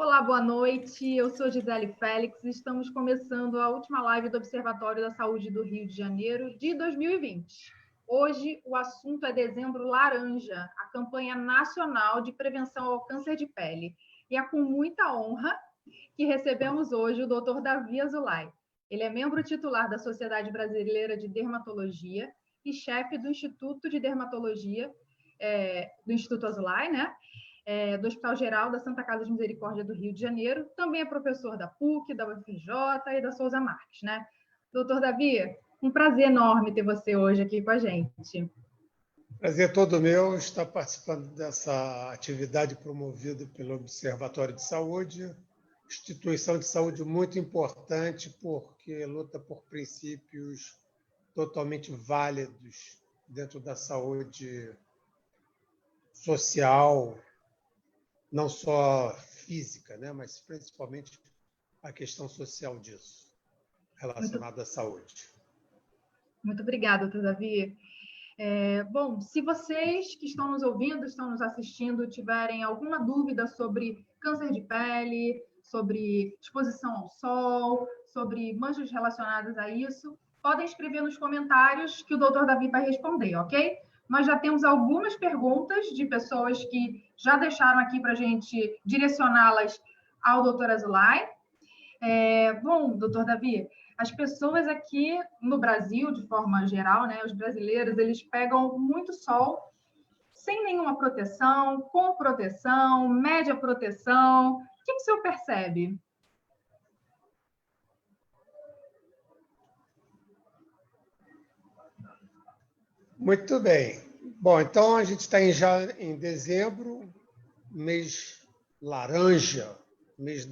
Olá, boa noite. Eu sou Gisele Félix e estamos começando a última live do Observatório da Saúde do Rio de Janeiro de 2020. Hoje, o assunto é Dezembro Laranja, a campanha nacional de prevenção ao câncer de pele. E é com muita honra que recebemos hoje o Dr. Davi Azulay. Ele é membro titular da Sociedade Brasileira de Dermatologia e chefe do Instituto de Dermatologia do Instituto Azulay, né? Do Hospital Geral da Santa Casa de Misericórdia do Rio de Janeiro, também é professor da PUC, da UFRJ e da Souza Marques, né? Doutor Davi, um prazer enorme ter você hoje aqui com a gente. Prazer todo meu estar participando dessa atividade promovida pelo Observatório de Saúde, instituição de saúde muito importante porque luta por princípios totalmente válidos dentro da saúde social, não só física, né, mas principalmente a questão social disso, relacionada à saúde. Muito obrigada, doutor Davi. Bom, se vocês que estão nos ouvindo, estão nos assistindo, tiverem alguma dúvida sobre câncer de pele, sobre exposição ao sol, sobre manchas relacionadas a isso, podem escrever nos comentários que o doutor Davi vai responder, ok? Nós já temos algumas perguntas de pessoas que já deixaram aqui para a gente direcioná-las ao doutor Azulay. Bom, doutor Davi, as pessoas aqui no Brasil, de forma geral, né, os brasileiros, eles pegam muito sol sem nenhuma proteção, com proteção, média proteção. O que o senhor percebe? Muito bem. Bom, então a gente está já em dezembro, mês laranja, mês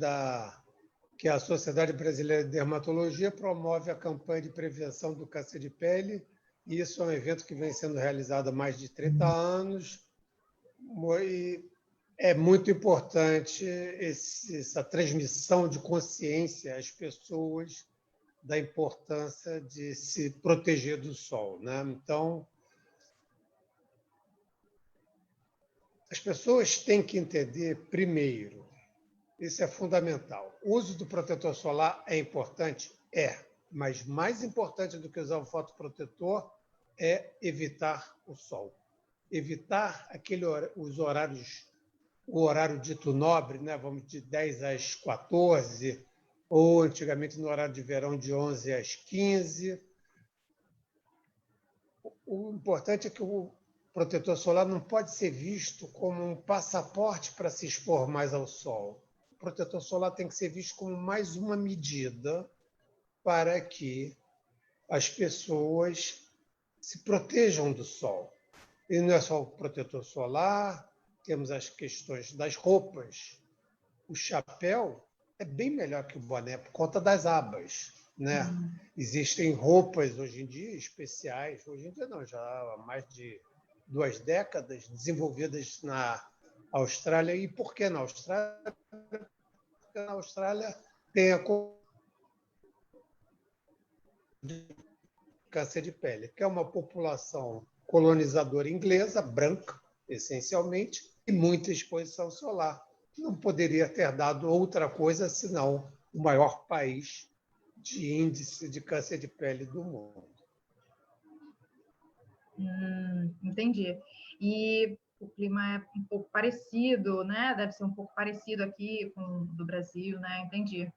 que a Sociedade Brasileira de Dermatologia promove a campanha de prevenção do câncer de pele. E isso é um evento que vem sendo realizado há mais de 30 anos. E é muito importante essa transmissão de consciência às pessoas da importância de se proteger do sol, né? Então, as pessoas têm que entender, primeiro, isso é fundamental. O uso do protetor solar é importante? É, mas mais importante do que usar o fotoprotetor é evitar o sol. Evitar os horários, o horário dito nobre, né? Vamos de 10 às 14, ou antigamente no horário de verão de 11 às 15. O importante é que o protetor solar não pode ser visto como um passaporte para se expor mais ao sol. O protetor solar tem que ser visto como mais uma medida para que as pessoas se protejam do sol. E não é só o protetor solar, temos as questões das roupas. O chapéu é bem melhor que o boné por conta das abas, né? Existem roupas hoje em dia especiais, hoje em dia não, já há mais de 2 décadas, desenvolvidas na Austrália. E por que na Austrália? Porque na Austrália tem a câncer de pele, que é uma população colonizadora inglesa, branca, essencialmente, e muita exposição solar. Não poderia ter dado outra coisa senão o maior país de índice de câncer de pele do mundo. Entendi. E o clima é um pouco parecido, né? Deve ser um pouco parecido aqui com o do Brasil, né? Entendi. O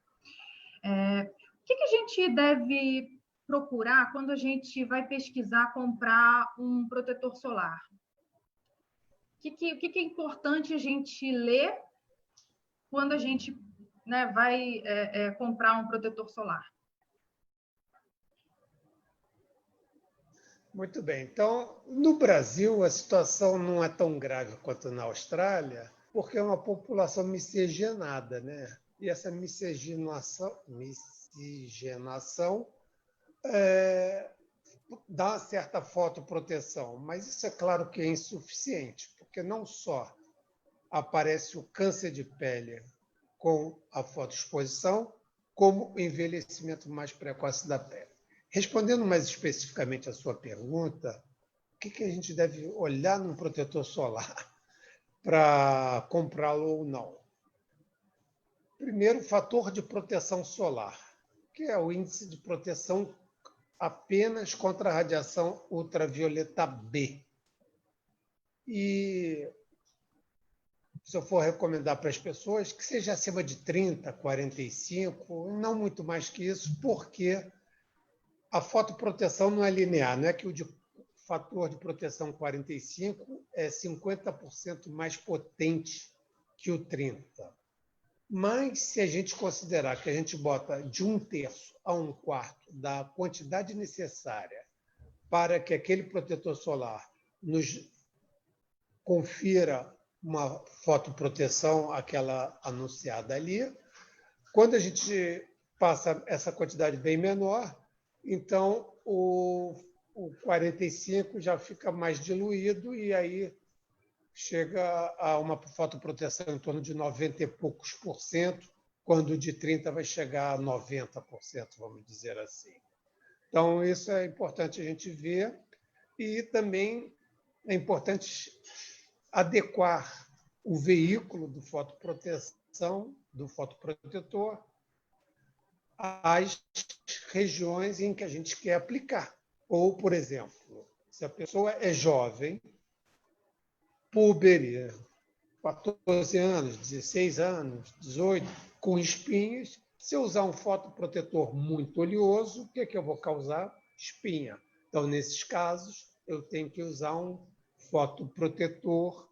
que a gente deve procurar quando a gente vai pesquisar, comprar um protetor solar? O que é importante a gente ler quando a gente, né, vai comprar um protetor solar? Muito bem. Então, no Brasil, a situação não é tão grave quanto na Austrália, porque é uma população miscigenada, né? E essa miscigenação dá uma certa fotoproteção, mas isso é claro que é insuficiente, porque não só aparece o câncer de pele com a fotoexposição, como o envelhecimento mais precoce da pele. Respondendo mais especificamente à sua pergunta, o que a gente deve olhar num protetor solar para comprá-lo ou não? Primeiro, fator de proteção solar, que é o índice de proteção apenas contra a radiação ultravioleta B. E se eu for recomendar para as pessoas, que seja acima de 30, 45, não muito mais que isso, porque a fotoproteção não é linear, não é que o fator de proteção 45 é 50% mais potente que o 30. Mas, se a gente considerar que a gente bota de 1/3 a 1/4 da quantidade necessária para que aquele protetor solar nos confira uma fotoproteção, aquela anunciada ali, quando a gente passa essa quantidade bem menor, então o 45 já fica mais diluído e aí chega a uma fotoproteção em torno de 90 e poucos por cento, quando o de 30 vai chegar a 90%, vamos dizer assim. Então, isso é importante a gente ver e também é importante adequar o veículo do fotoproteção, do fotoprotetor, às regiões em que a gente quer aplicar. Ou, por exemplo, se a pessoa é jovem, puber, 14 anos, 16 anos, 18, com espinhas, se eu usar um fotoprotetor muito oleoso, o que é que eu vou causar? Espinha. Então, nesses casos, eu tenho que usar um fotoprotetor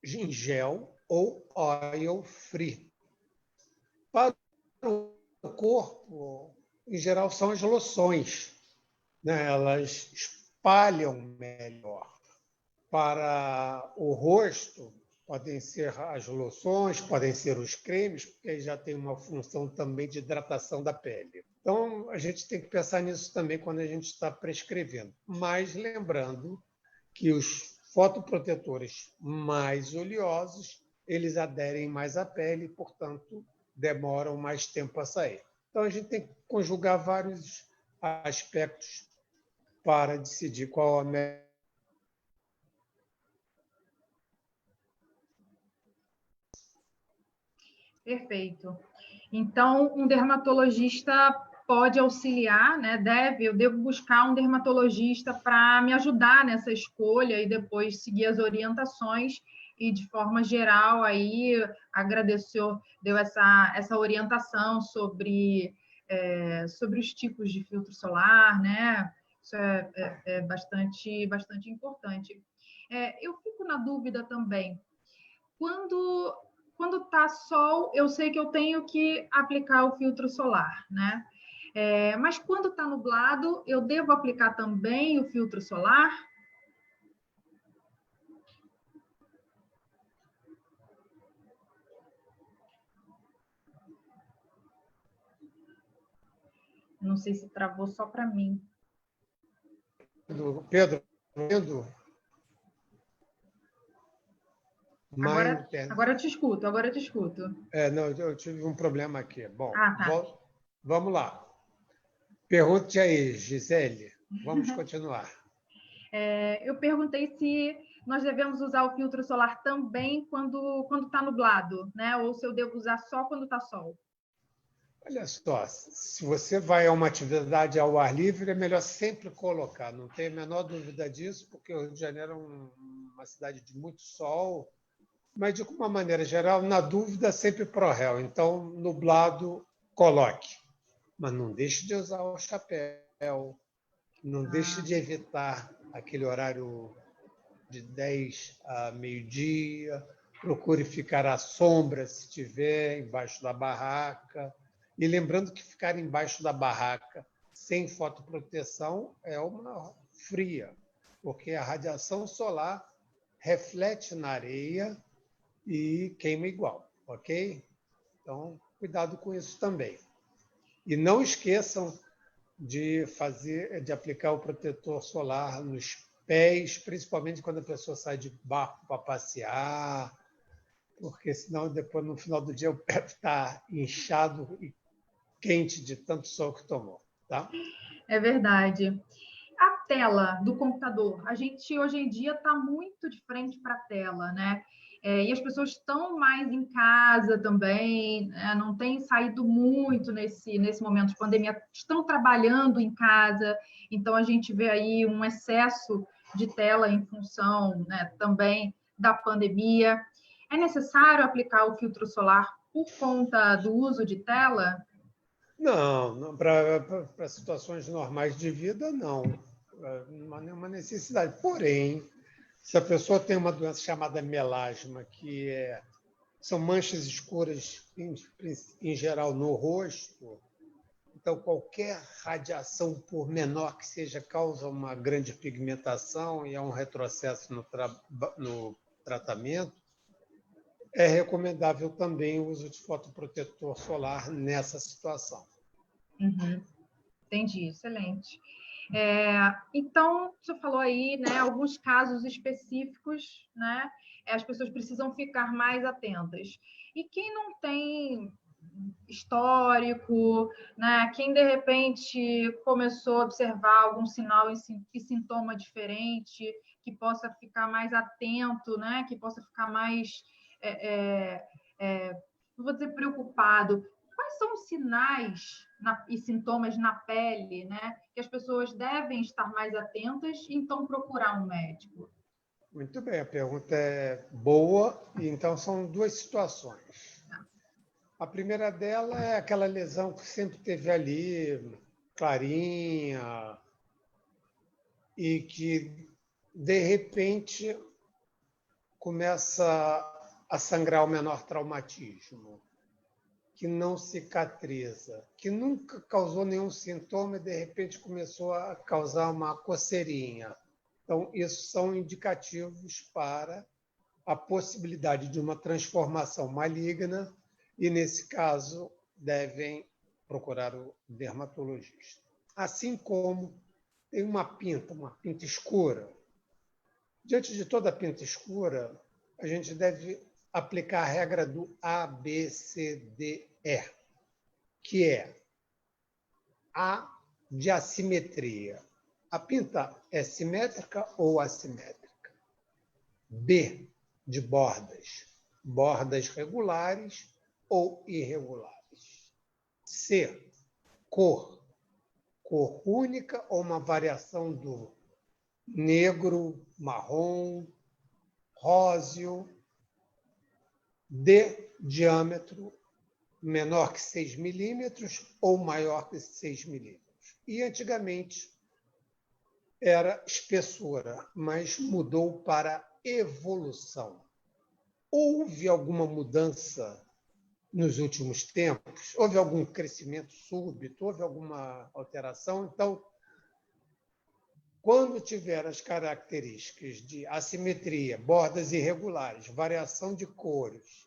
em gel ou oil free. Para o corpo, em geral, são as loções, né? Elas espalham melhor. Para o rosto, podem ser as loções, podem ser os cremes, porque já tem uma função também de hidratação da pele. Então, a gente tem que pensar nisso também quando a gente está prescrevendo. Mas lembrando que os fotoprotetores mais oleosos, eles aderem mais à pele e, portanto, demoram mais tempo a sair. Então, a gente tem que conjugar vários aspectos para decidir qual a melhor. Perfeito. Então, um dermatologista pode auxiliar, né? Eu devo buscar um dermatologista para me ajudar nessa escolha e depois seguir as orientações e, de forma geral, aí agradeço, deu essa orientação sobre os tipos de filtro solar, né? Isso é bastante importante. Eu fico na dúvida também. Quando tá sol, eu sei que eu tenho que aplicar o filtro solar, né? Mas quando está nublado, eu devo aplicar também o filtro solar? Não sei se travou só para mim. Pedro, agora eu te escuto, Não, eu tive um problema aqui. Bom, tá. Vamos lá. Pergunte aí, Gisele. Vamos continuar. Eu perguntei se nós devemos usar o filtro solar também quando está nublado, né? Ou se eu devo usar só quando está sol. Olha só, se você vai a uma atividade ao ar livre, é melhor sempre colocar, não tenho a menor dúvida disso, porque o Rio de Janeiro é uma cidade de muito sol, mas de uma maneira geral, na dúvida, sempre pro réu. Então, nublado, coloque. Mas não deixe de usar o chapéu, não deixe de evitar aquele horário de 10 a meio-dia, procure ficar à sombra se tiver, embaixo da barraca. E lembrando que ficar embaixo da barraca sem fotoproteção é uma fria, porque a radiação solar reflete na areia e queima igual, ok? Então, cuidado com isso também. E não esqueçam de aplicar o protetor solar nos pés, principalmente quando a pessoa sai de barco para passear, porque senão depois no final do dia o pé está inchado e quente de tanto sol que tomou, tá? É verdade. A tela do computador, a gente hoje em dia está muito de frente para a tela, né? E as pessoas estão mais em casa também, né? Não têm saído muito nesse momento de pandemia, estão trabalhando em casa, então a gente vê aí um excesso de tela em função, né, também da pandemia. É necessário aplicar o filtro solar por conta do uso de tela? Não, para situações normais de vida, não. Não há nenhuma necessidade. Porém, se a pessoa tem uma doença chamada melasma, são manchas escuras, em geral, no rosto, então qualquer radiação, por menor que seja, causa uma grande pigmentação e há um retrocesso no tratamento, é recomendável também o uso de fotoprotetor solar nessa situação. Uhum. Entendi, excelente. Então, você falou aí, né, alguns casos específicos, né, as pessoas precisam ficar mais atentas. E quem não tem histórico, né, quem de repente começou a observar algum sinal e sintoma diferente, que possa ficar mais atento, né, que possa ficar mais, não vou dizer preocupado. Quais são os sinais e sintomas na pele, né, que as pessoas devem estar mais atentas e então procurar um médico? Muito bem, a pergunta é boa, e então são duas situações. A primeira dela é aquela lesão que sempre teve ali, clarinha, e que, de repente, começa a sangrar o menor traumatismo, que não cicatriza, que nunca causou nenhum sintoma e, de repente, começou a causar uma coceirinha. Então, isso são indicativos para a possibilidade de uma transformação maligna e, nesse caso, devem procurar o dermatologista. Assim como tem uma pinta escura. Diante de toda pinta escura, a gente deve aplicar a regra do ABCDE, que é A de assimetria. A pinta é simétrica ou assimétrica? B de bordas. Bordas regulares ou irregulares. C, cor. Cor única ou uma variação do negro, marrom, róseo. D, diâmetro menor que 6 milímetros ou maior que 6 milímetros. E antigamente era espessura, mas mudou para evolução. Houve alguma mudança nos últimos tempos? Houve algum crescimento súbito? Houve alguma alteração? Então, quando tiver as características de assimetria, bordas irregulares, variação de cores,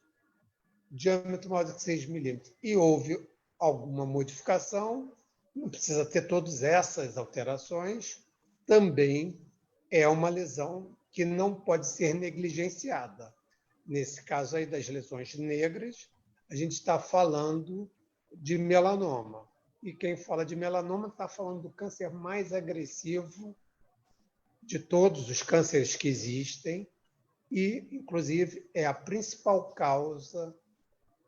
diâmetro maior de 6 milímetros, e houve alguma modificação, não precisa ter todas essas alterações, também é uma lesão que não pode ser negligenciada. Nesse caso aí das lesões negras, a gente está falando de melanoma. E quem fala de melanoma está falando do câncer mais agressivo de todos os cânceres que existem e, inclusive, é a principal causa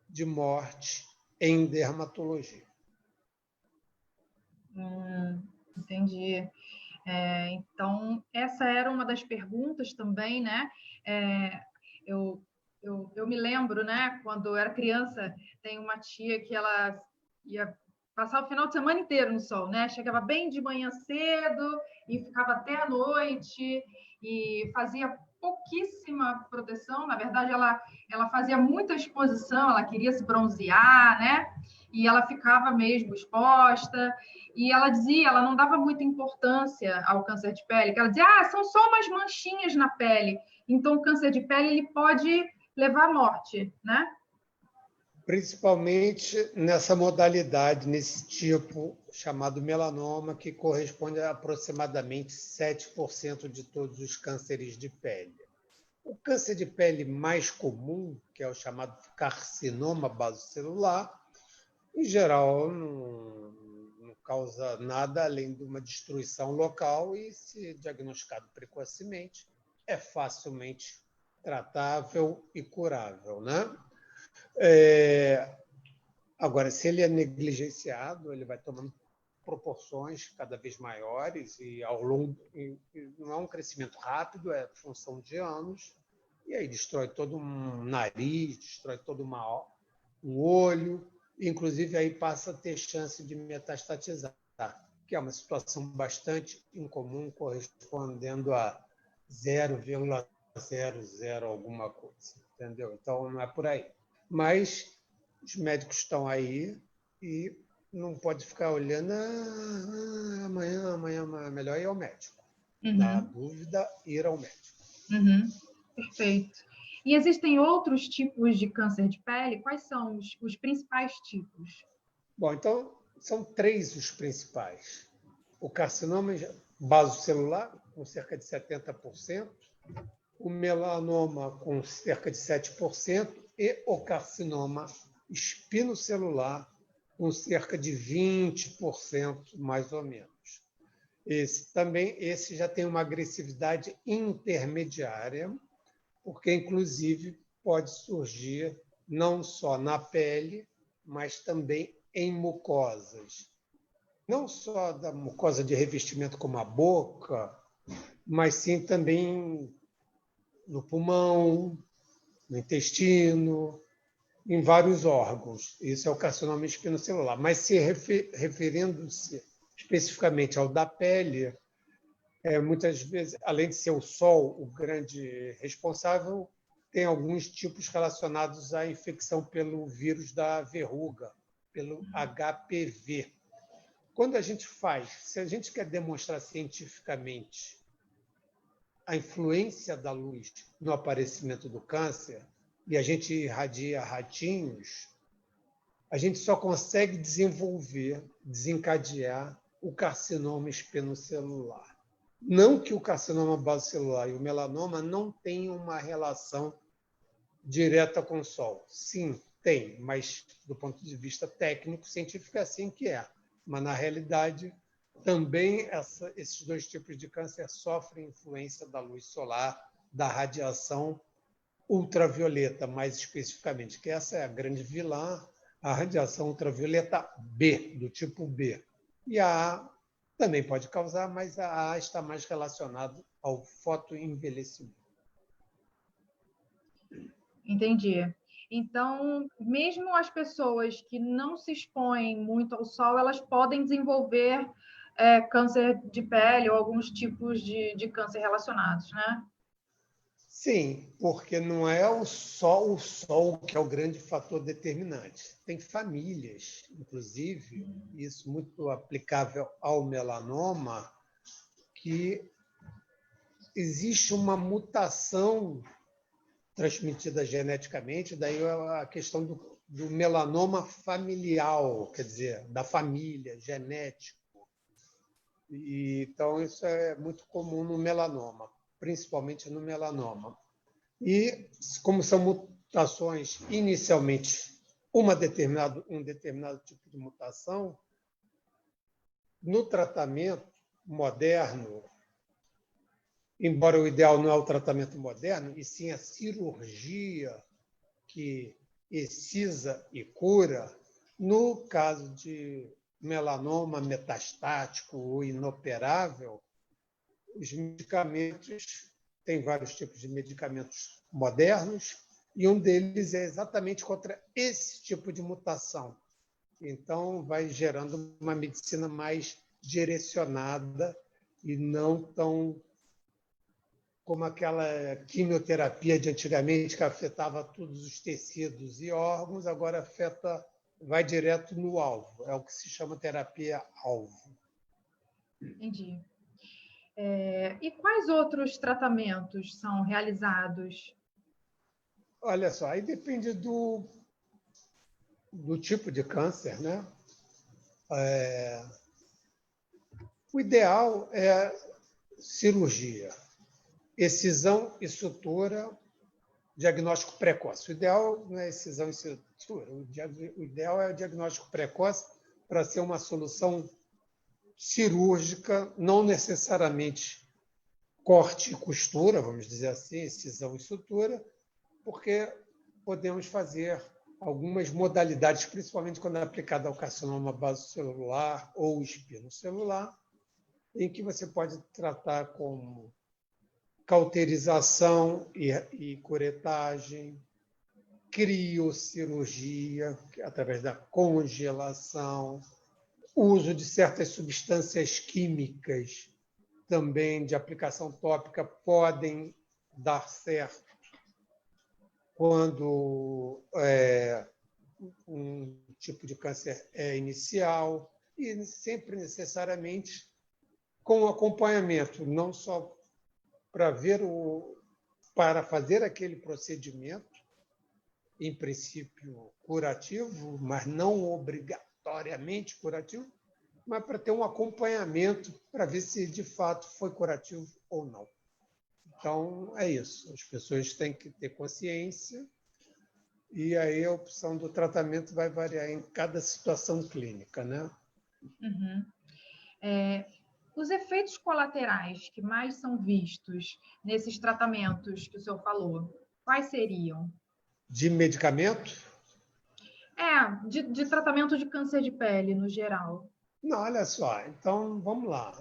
de morte em dermatologia. Entendi. Então, essa era uma das perguntas também, né? Eu me lembro, né? Quando eu era criança, tem uma tia que ela ia passar o final de semana inteiro no sol, né? Chegava bem de manhã cedo e ficava até a noite e fazia pouquíssima proteção. Na verdade, ela fazia muita exposição, ela queria se bronzear, né? E ela ficava mesmo exposta. E ela dizia, ela não dava muita importância ao câncer de pele, que ela dizia, são só umas manchinhas na pele. Então, o câncer de pele ele pode levar à morte, né? Principalmente nessa modalidade, nesse tipo chamado melanoma, que corresponde a aproximadamente 7% de todos os cânceres de pele. O câncer de pele mais comum, que é o chamado carcinoma basocelular, em geral não causa nada além de uma destruição local e, se diagnosticado precocemente, é facilmente tratável e curável, né? Agora, se ele é negligenciado, ele vai tomando proporções cada vez maiores e ao longo não é um crescimento rápido, é função de anos, e aí destrói todo um nariz, destrói todo um olho, inclusive aí passa a ter chance de metastatizar, que é uma situação bastante incomum, correspondendo a 0,00 alguma coisa, entendeu? Então não é por aí. Mas os médicos estão aí e não pode ficar olhando amanhã, melhor ir ao médico. Na dúvida, ir ao médico. Perfeito. E existem outros tipos de câncer de pele? Quais são os principais tipos? Bom, então, são 3 os principais. O carcinoma basocelular, com cerca de 70%, o melanoma, com cerca de 7%, e o carcinoma espinocelular, com cerca de 20%, mais ou menos. Esse já tem uma agressividade intermediária, porque, inclusive, pode surgir não só na pele, mas também em mucosas. Não só da mucosa de revestimento como a boca, mas sim também no pulmão, no intestino, em vários órgãos. Isso é o carcinoma espinocelular. Mas se referindo-se especificamente ao da pele, muitas vezes, além de ser o sol o grande responsável, tem alguns tipos relacionados à infecção pelo vírus da verruga, pelo HPV. Quando se a gente quer demonstrar cientificamente a influência da luz no aparecimento do câncer, e a gente irradia ratinhos, a gente só consegue desencadear o carcinoma espinocelular. Não que o carcinoma basocelular e o melanoma não tenham uma relação direta com o sol. Sim, tem, mas do ponto de vista técnico, científico, é assim que é. Mas, na realidade, também esses 2 tipos de câncer sofrem influência da luz solar, da radiação ultravioleta, mais especificamente, que essa é a grande vilã, a radiação ultravioleta B, do tipo B. E a A também pode causar, mas a A está mais relacionada ao fotoenvelhecimento. Entendi. Então, mesmo as pessoas que não se expõem muito ao sol, elas podem desenvolver câncer de pele ou alguns tipos de câncer relacionados, né? Sim, porque não é o sol que é o grande fator determinante. Tem famílias, inclusive, isso muito aplicável ao melanoma, que existe uma mutação transmitida geneticamente, daí a questão do melanoma familiar, quer dizer, da família, genético. Então, isso é muito comum no melanoma, principalmente no melanoma. E, como são mutações inicialmente um determinado tipo de mutação, no tratamento moderno, embora o ideal não é o tratamento moderno, e sim a cirurgia que excisa e cura, no caso de melanoma metastático ou inoperável, os medicamentos, tem vários tipos de medicamentos modernos, e um deles é exatamente contra esse tipo de mutação. Então, vai gerando uma medicina mais direcionada e não tão como aquela quimioterapia de antigamente que afetava todos os tecidos e órgãos, agora vai direto no alvo. É o que se chama terapia-alvo. Entendi. E quais outros tratamentos são realizados? Olha só, aí depende do tipo de câncer, né? O ideal é cirurgia, excisão e sutura, diagnóstico precoce. O ideal não é excisão e sutura, o ideal é o diagnóstico precoce para ser uma solução cirúrgica, não necessariamente corte e costura, vamos dizer assim, excisão e sutura, porque podemos fazer algumas modalidades, principalmente quando é aplicado ao carcinoma basocelular ou espinocelular, em que você pode tratar como cauterização e curetagem, criocirurgia, através da congelação, uso de certas substâncias químicas também de aplicação tópica podem dar certo quando um tipo de câncer é inicial e sempre necessariamente com acompanhamento, não só para fazer aquele procedimento, em princípio curativo, mas não obrigatoriamente curativo, mas para ter um acompanhamento para ver se de fato foi curativo ou não. Então, é isso. As pessoas têm que ter consciência e aí a opção do tratamento vai variar em cada situação clínica, né? Uhum. Os efeitos colaterais que mais são vistos nesses tratamentos que o senhor falou, quais seriam? De medicamento? De tratamento de câncer de pele, no geral. Não, olha só. Então, vamos lá.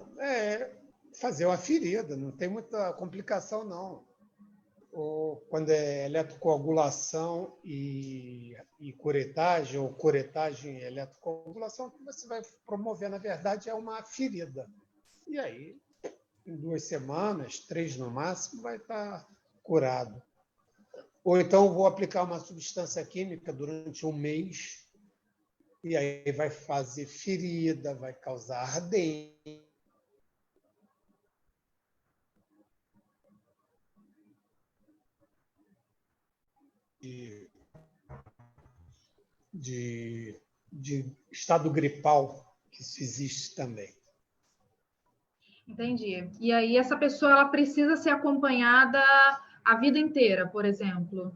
Fazer uma ferida, não tem muita complicação, não. Ou quando é eletrocoagulação e curetagem, ou curetagem e eletrocoagulação, o que você vai promover, na verdade, é uma ferida. E aí, em 2 semanas, 3 no máximo, vai estar curado. Ou então vou aplicar uma substância química durante 1 mês, e aí vai fazer ferida, vai causar ardência, de estado gripal, que isso existe também. Entendi. E aí essa pessoa ela precisa ser acompanhada a vida inteira, por exemplo.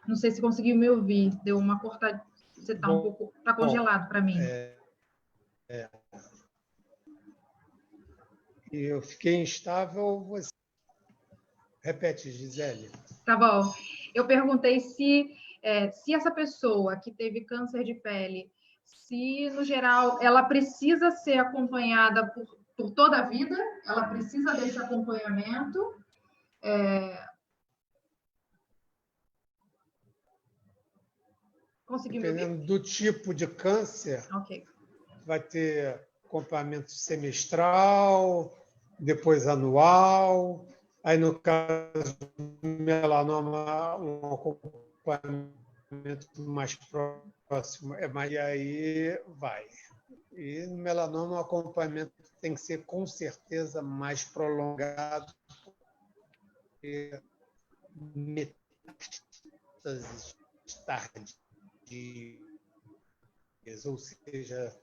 Não sei se conseguiu me ouvir. Deu uma cortada. Você está um pouco, está congelado para mim. E eu fiquei instável. Você repete, Gisele. Tá bom. Eu perguntei se essa pessoa que teve câncer de pele, se no geral ela precisa ser acompanhada por toda a vida, ela precisa desse acompanhamento. Conseguiu me ouvir? Dependendo do tipo de câncer, Ok. vai ter acompanhamento semestral, depois anual. Aí, no caso do melanoma, um acompanhamento mais próximo. Mas aí vai. E no melanoma, o acompanhamento tem que ser, com certeza, mais prolongado, porque metástases tardias, ou seja,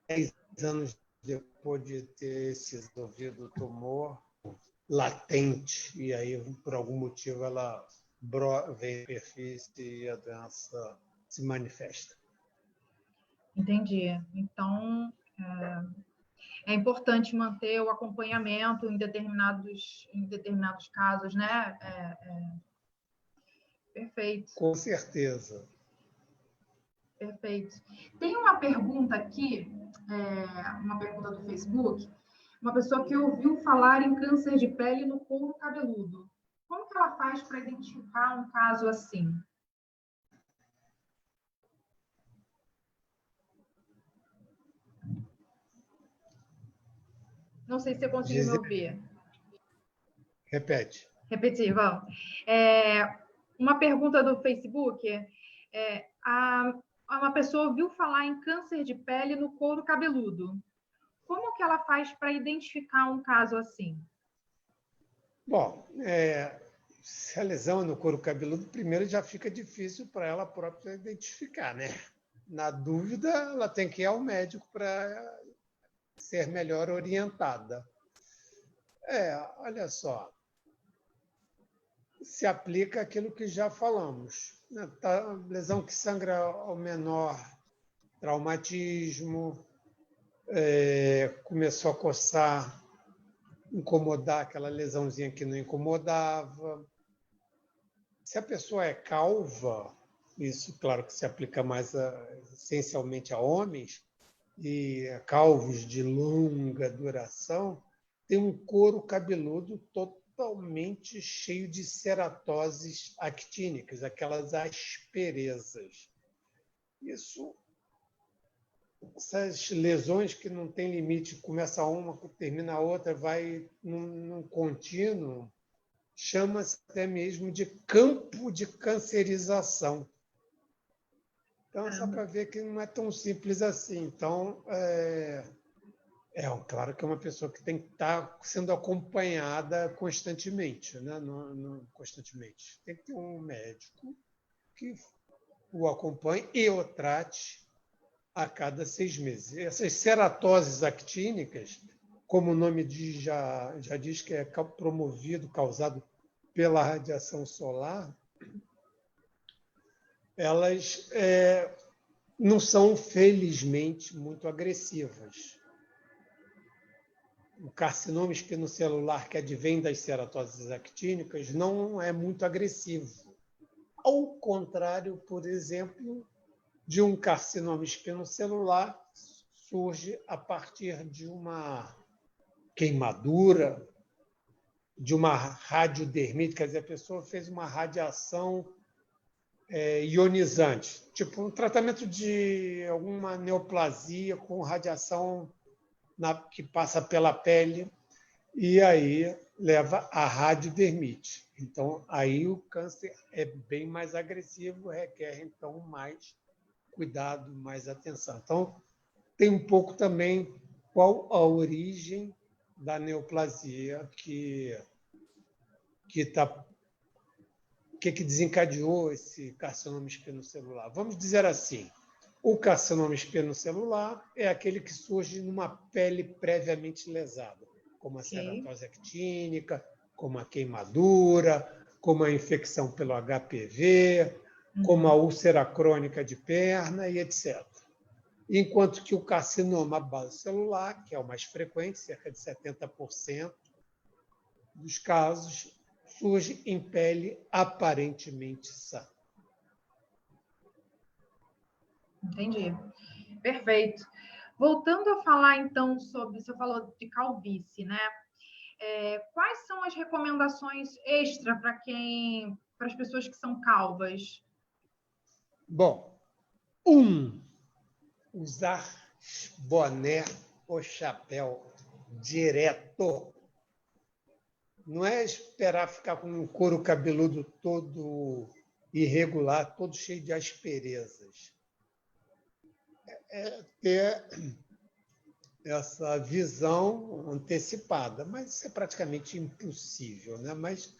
10 anos depois de ter se resolvido o tumor latente, e aí, por algum motivo, ela vem à superfície e a doença se manifesta. Entendi. Então, é importante manter o acompanhamento em determinados casos, né? Perfeito. Com certeza. Perfeito. Tem uma pergunta aqui, uma pergunta do Facebook, uma pessoa que ouviu falar em câncer de pele no couro cabeludo. Como que ela faz para identificar um caso assim? Não sei se você conseguiu me ouvir. Repete. Repetir, vamos. Uma pergunta do Facebook. Uma pessoa ouviu falar em câncer de pele no couro cabeludo. Como que ela faz para identificar um caso assim? Bom, se a lesão é no couro cabeludo, primeiro já fica difícil para ela própria identificar, né? Na dúvida, ela tem que ir ao médico para ser melhor orientada. Olha só, se aplica aquilo que já falamos. Lesão que sangra ao menor traumatismo, começou a coçar, incomodar aquela lesãozinha que não incomodava. Se a pessoa é calva, isso, claro, que se aplica mais essencialmente a homens, e calvos de longa duração, tem um couro cabeludo totalmente cheio de ceratoses actínicas, aquelas asperezas. Essas lesões que não tem limite, começa uma, termina a outra, vai num contínuo, chama-se até mesmo de campo de cancerização. Então, só para ver que não é tão simples assim. Então, claro que é uma pessoa que tem que estar sendo acompanhada constantemente, né? Constantemente. Tem que ter um médico que o acompanhe e o trate a cada 6 meses. Essas ceratoses actínicas, como o nome já diz que é causado pela radiação solar, elas não são, felizmente, muito agressivas. O carcinoma espinocelular, que advém das ceratoses actínicas, não é muito agressivo. Ao contrário, por exemplo, de um carcinoma espinocelular, surge a partir de uma queimadura, de uma radiodermite, quer dizer, a pessoa fez uma radiação ionizante, tipo um tratamento de alguma neoplasia com radiação que passa pela pele, e aí leva à radiodermite. Então, aí o câncer é bem mais agressivo, requer, então, mais cuidado, mais atenção. Então, tem um pouco também qual a origem da neoplasia que desencadeou esse carcinoma espinocelular. Vamos dizer assim, o carcinoma espinocelular é aquele que surge numa pele previamente lesada, como a ceratose actínica, como a queimadura, como a infecção pelo HPV, como a úlcera crônica de perna e etc. Enquanto que o carcinoma basocelular, que é o mais frequente, cerca de 70% dos casos, surge em pele aparentemente sã. Entendi. Perfeito. Voltando a falar, então, sobre... Você falou de calvície, né? Quais são as recomendações extra para as pessoas que são calvas? Bom, usar boné ou chapéu direto. Não é esperar ficar com um couro cabeludo todo irregular, todo cheio de asperezas. É ter essa visão antecipada, mas isso é praticamente impossível, né? Mas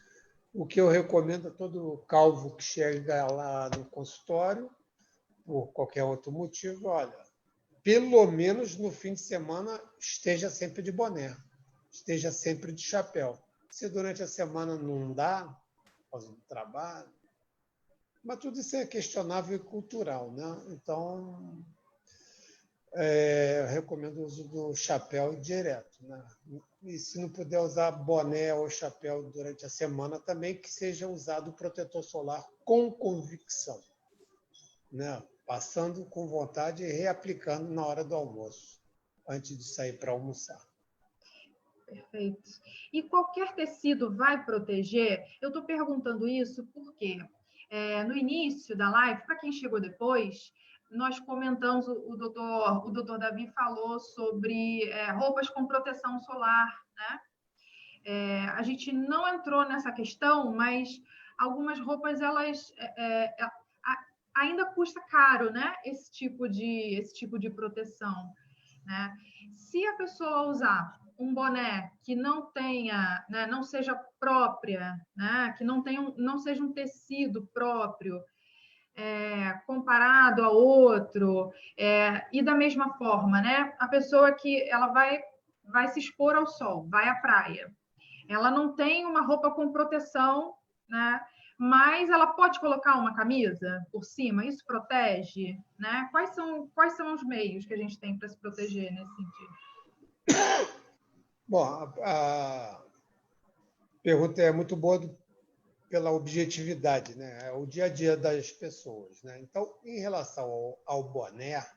o que eu recomendo a todo calvo que chega lá no consultório, por qualquer outro motivo, olha, pelo menos no fim de semana esteja sempre de boné, esteja sempre de chapéu. Se durante a semana não dá, por causa do trabalho, mas tudo isso é questionável e cultural, né? Então, eu recomendo o uso do chapéu direto, né? E se não puder usar boné ou chapéu durante a semana, também que seja usado o protetor solar com convicção, né? Passando com vontade e reaplicando na hora do almoço, antes de sair para almoçar. Perfeito. E qualquer tecido vai proteger? Eu estou perguntando isso porque no início da live, para quem chegou depois, nós comentamos, o doutor Davi falou sobre roupas com proteção solar, né? A gente não entrou nessa questão, mas algumas roupas, elas ainda custa caro, né? Esse tipo de proteção, né? Se a pessoa usar um boné que não tenha, né, não seja própria, né, que não seja um tecido próprio, comparado a outro, e da mesma forma, né, a pessoa que ela vai se expor ao sol, vai à praia, ela não tem uma roupa com proteção né? Mas ela pode colocar uma camisa por cima, isso protege, né? Quais são os meios que a gente tem para se proteger nesse sentido? Bom, a pergunta é muito boa pela objetividade, né? É o dia a dia das pessoas, né? Então, em relação ao boné,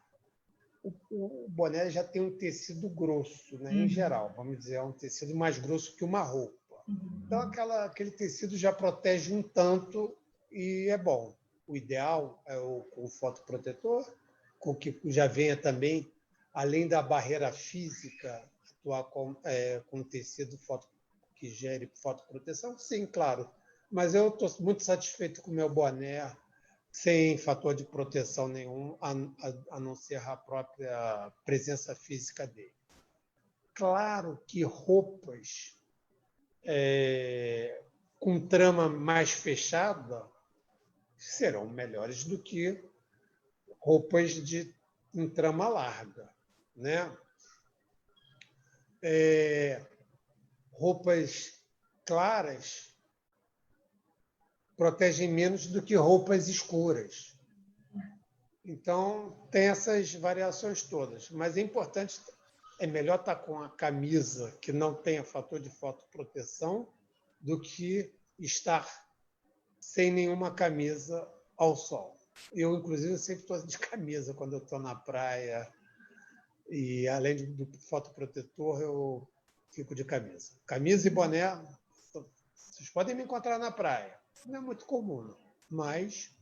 o boné já tem um tecido grosso, né? Em geral, vamos dizer, é um tecido mais grosso que uma roupa. Então, aquele tecido já protege um tanto e é bom. O ideal é o fotoprotetor, com que já venha também, além da barreira física, atuar com tecido que gere fotoproteção. Sim, claro. Mas eu estou muito satisfeito com o meu boné, sem fator de proteção nenhum, a não ser a própria presença física dele. Claro que roupas com trama mais fechada serão melhores do que roupas em trama larga, né? Roupas claras protegem menos do que roupas escuras. Então, tem essas variações todas. Mas é importante, é melhor estar com a camisa que não tenha fator de fotoproteção do que estar sem nenhuma camisa ao sol. Eu, inclusive, sempre estou de camisa quando eu estou na praia. E, além do fotoprotetor, eu fico de camisa. Camisa e boné, vocês podem me encontrar na praia. Não é muito comum, mas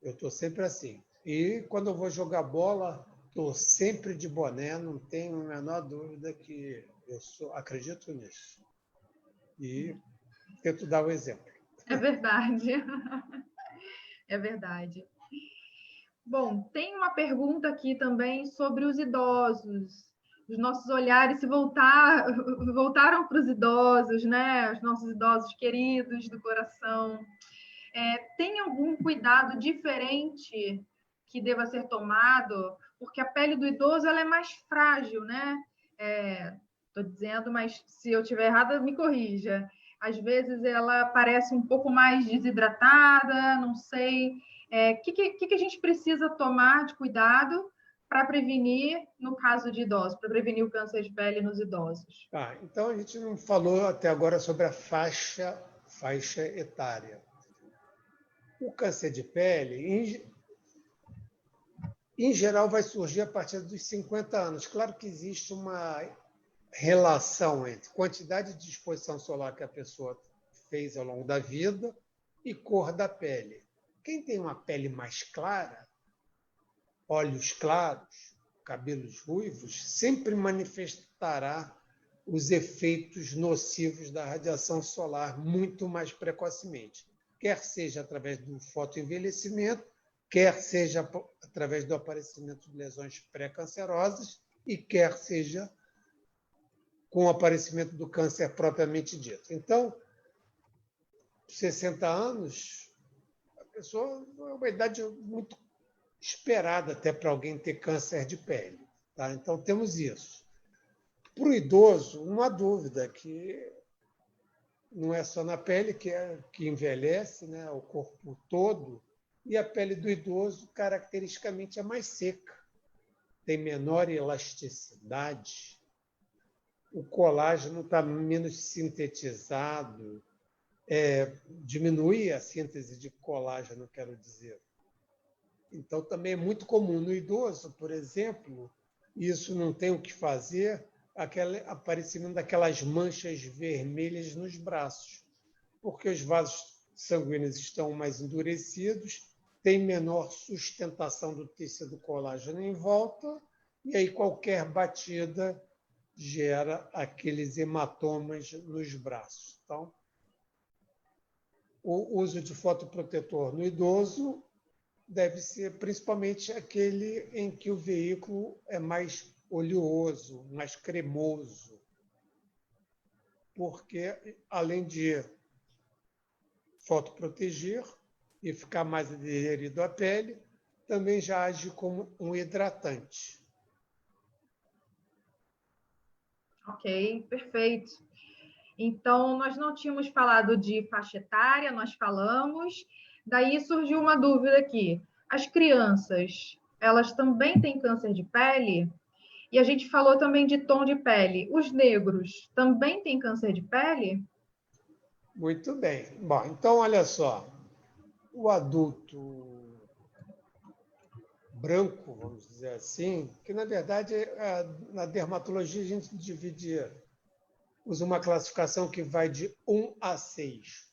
eu estou sempre assim. E, quando eu vou jogar bola, estou sempre de boné, não tenho a menor dúvida que acredito nisso. E tento dar o exemplo. É verdade. É verdade. Bom, tem uma pergunta aqui também sobre os idosos. Os nossos olhares voltaram para os idosos, né? Os nossos idosos queridos do coração. Tem algum cuidado diferente que deva ser tomado? Porque a pele do idoso ela é mais frágil, né? Estou dizendo, mas se eu estiver errada, me corrija. Às vezes ela parece um pouco mais desidratada, não sei. Que a gente precisa tomar de cuidado para prevenir, no caso de idosos, para prevenir o câncer de pele nos idosos? Então, a gente não falou até agora sobre a faixa etária. O câncer de pele, em geral, vai surgir a partir dos 50 anos. Claro que existe uma relação entre quantidade de exposição solar que a pessoa fez ao longo da vida e cor da pele. Quem tem uma pele mais clara, olhos claros, cabelos ruivos, sempre manifestará os efeitos nocivos da radiação solar muito mais precocemente, quer seja através do fotoenvelhecimento, quer seja através do aparecimento de lesões pré-cancerosas e quer seja com o aparecimento do câncer propriamente dito. Então, 60 anos, a pessoa é uma idade muito esperada até para alguém ter câncer de pele. Tá? Então, temos isso. Para o idoso, não há dúvida que não é só na pele que envelhece, né? O corpo todo, e a pele do idoso, caracteristicamente, é mais seca, tem menor elasticidade, o colágeno está menos sintetizado, diminui a síntese de colágeno, quero dizer. Então, também é muito comum no idoso, por exemplo, isso não tem o que fazer, aquele aparecimento daquelas manchas vermelhas nos braços, porque os vasos sanguíneos estão mais endurecidos, tem menor sustentação do tecido colágeno em volta, e aí qualquer batida gera aqueles hematomas nos braços. Então, o uso de fotoprotetor no idoso deve ser principalmente aquele em que o veículo é mais oleoso, mais cremoso, porque, além de fotoproteger e ficar mais aderido à pele, também já age como um hidratante. Ok, perfeito. Então, nós não tínhamos falado de faixa etária, nós falamos. Daí surgiu uma dúvida aqui. As crianças, elas também têm câncer de pele? E a gente falou também de tom de pele. Os negros também têm câncer de pele? Muito bem. Bom, então, olha só. O adulto branco, vamos dizer assim, que, na verdade, na dermatologia a gente usa uma classificação que vai de 1 a 6.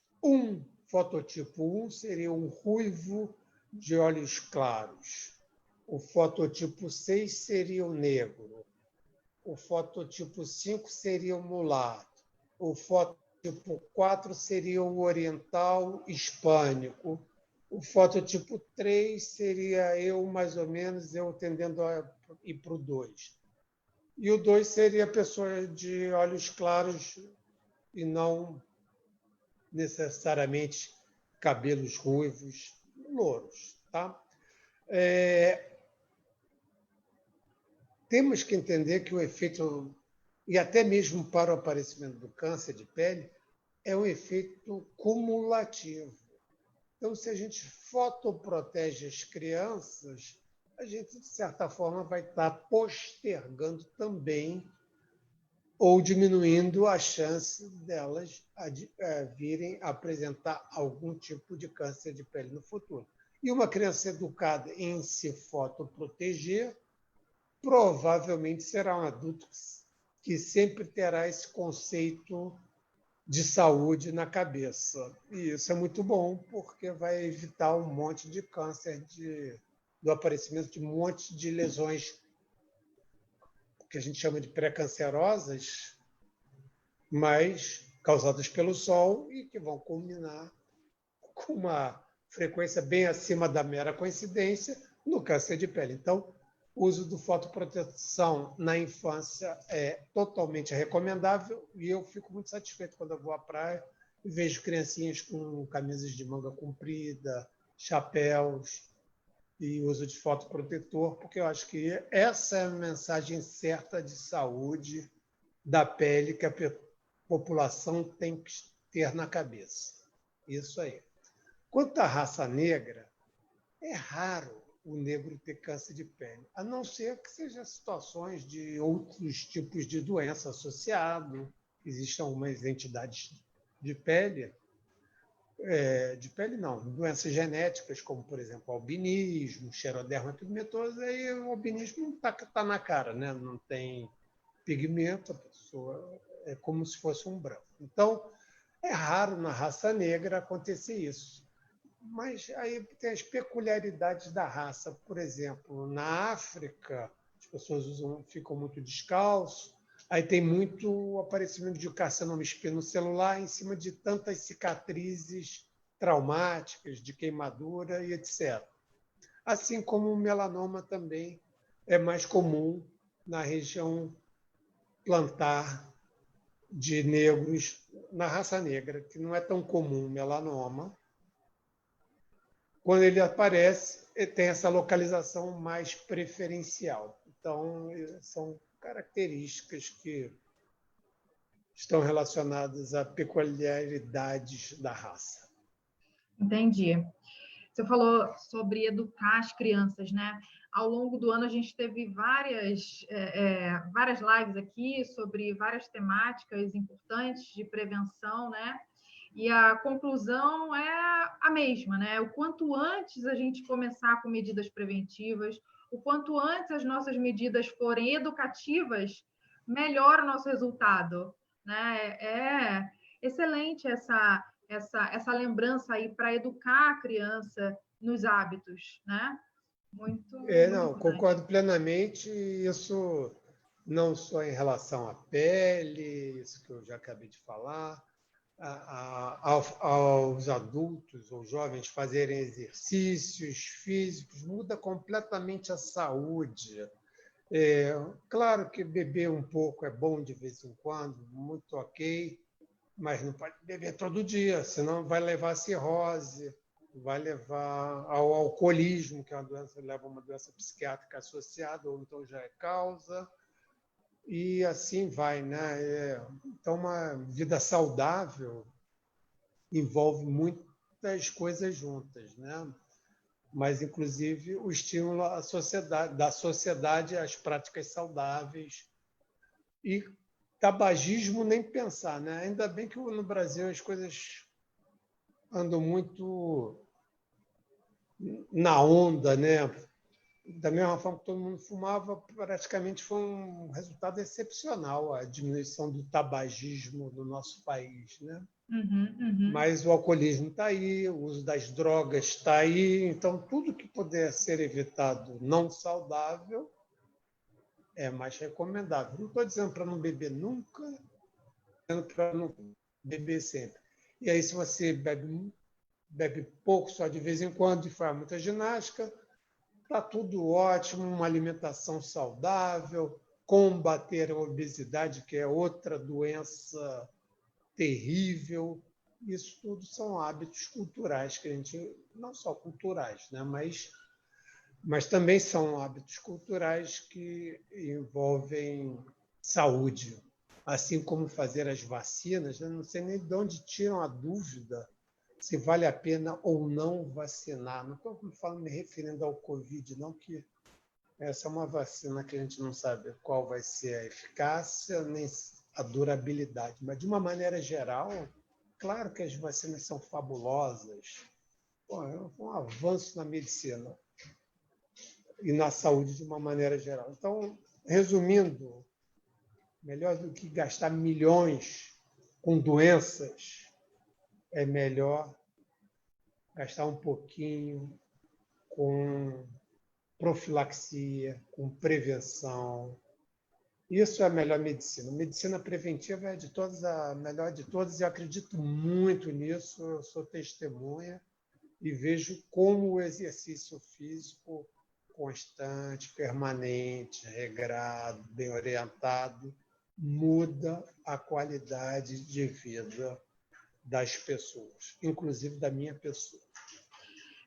Fototipo 1 seria um ruivo de olhos claros. O fototipo 6 seria o negro. O fototipo 5 seria o mulato. O fototipo 4 seria o oriental hispânico. O fototipo 3 seria eu, mais ou menos, eu tendendo a ir para o 2. E o 2 seria a pessoa de olhos claros e não necessariamente cabelos ruivos, louros. Tá? Temos que entender que o efeito, e até mesmo para o aparecimento do câncer de pele, é um efeito cumulativo. Então, se a gente fotoprotege as crianças, a gente, de certa forma, vai estar postergando também ou diminuindo a chance delas virem a apresentar algum tipo de câncer de pele no futuro. E uma criança educada em se fotoproteger provavelmente será um adulto que sempre terá esse conceito de saúde na cabeça. E isso é muito bom, porque vai evitar um monte de câncer, do aparecimento de um monte de lesões que a gente chama de pré-cancerosas, mas causadas pelo sol e que vão culminar com uma frequência bem acima da mera coincidência no câncer de pele. Então, o uso do fotoproteção na infância é totalmente recomendável e eu fico muito satisfeito quando eu vou à praia e vejo criancinhas com camisas de manga comprida, chapéus e uso de fotoprotetor, porque eu acho que essa é a mensagem certa de saúde da pele que a população tem que ter na cabeça. Isso aí. Quanto à raça negra, é raro o negro ter câncer de pele, a não ser que sejam situações de outros tipos de doença associado. Existem algumas entidades de pele não, doenças genéticas, como, por exemplo, albinismo, xeroderma pigmentosa, e o albinismo está na cara, né? Não tem pigmento, a pessoa é como se fosse um branco. Então, é raro na raça negra acontecer isso. Mas aí tem as peculiaridades da raça. Por exemplo, na África, as pessoas ficam muito descalços, aí tem muito aparecimento de carcinoma espinocelular em cima de tantas cicatrizes traumáticas, de queimadura e etc. Assim como o melanoma também é mais comum na região plantar de negros, na raça negra, que não é tão comum o melanoma. Quando ele aparece, tem essa localização mais preferencial. Então, são características que estão relacionadas a peculiaridades da raça. Entendi. Você falou sobre educar as crianças, né? Ao longo do ano a gente teve várias lives aqui sobre várias temáticas importantes de prevenção, né? E a conclusão é a mesma, né? O quanto antes a gente começar com medidas preventivas, o quanto antes as nossas medidas forem educativas, melhor o nosso resultado, né? É excelente essa lembrança aí para educar a criança nos hábitos, né? Muito, muito Não, importante. concordo plenamente. Isso não só em relação à pele, isso que eu já acabei de falar, aos adultos ou jovens fazerem exercícios físicos, muda completamente a saúde. Claro que beber um pouco é bom de vez em quando, muito ok, mas não pode beber todo dia, senão vai levar a cirrose, vai levar ao alcoolismo, que é uma doença, leva a uma doença psiquiátrica associada, ou então já é causa. e assim vai, né? Então, uma vida saudável envolve muitas coisas juntas, né? Mas, inclusive, o estímulo à sociedade, da sociedade às práticas saudáveis. E tabagismo, nem pensar, né? Ainda bem que no Brasil as coisas andam muito na onda, né? Da mesma forma que todo mundo fumava, praticamente foi um resultado excepcional a diminuição do tabagismo no nosso país, né? Uhum, uhum. Mas o alcoolismo está aí, o uso das drogas está aí, então tudo que puder ser evitado não saudável é mais recomendável. Não estou dizendo para não beber nunca, dizendo para não beber sempre. E aí, se você bebe pouco, só de vez em quando, e faz muita ginástica, está tudo ótimo, uma alimentação saudável, combater a obesidade, que é outra doença terrível. Isso tudo são hábitos culturais que a gente, não só culturais, né, mas também são hábitos culturais que envolvem saúde, assim como fazer as vacinas. Eu não sei nem de onde tiram a dúvida se vale a pena ou não vacinar. Não estou falando me referindo ao Covid, não, que essa é uma vacina que a gente não sabe qual vai ser a eficácia nem a durabilidade, mas de uma maneira geral, claro que as vacinas são fabulosas. Pô, é um avanço na medicina e na saúde de uma maneira geral. Então, resumindo, melhor do que gastar milhões com doenças, é melhor gastar um pouquinho com profilaxia, com prevenção. Isso é a melhor medicina. Medicina preventiva é de todas a melhor de todas e acredito muito nisso. Eu sou testemunha e vejo como o exercício físico constante, permanente, regrado, bem orientado, muda a qualidade de vida das pessoas, inclusive da minha pessoa.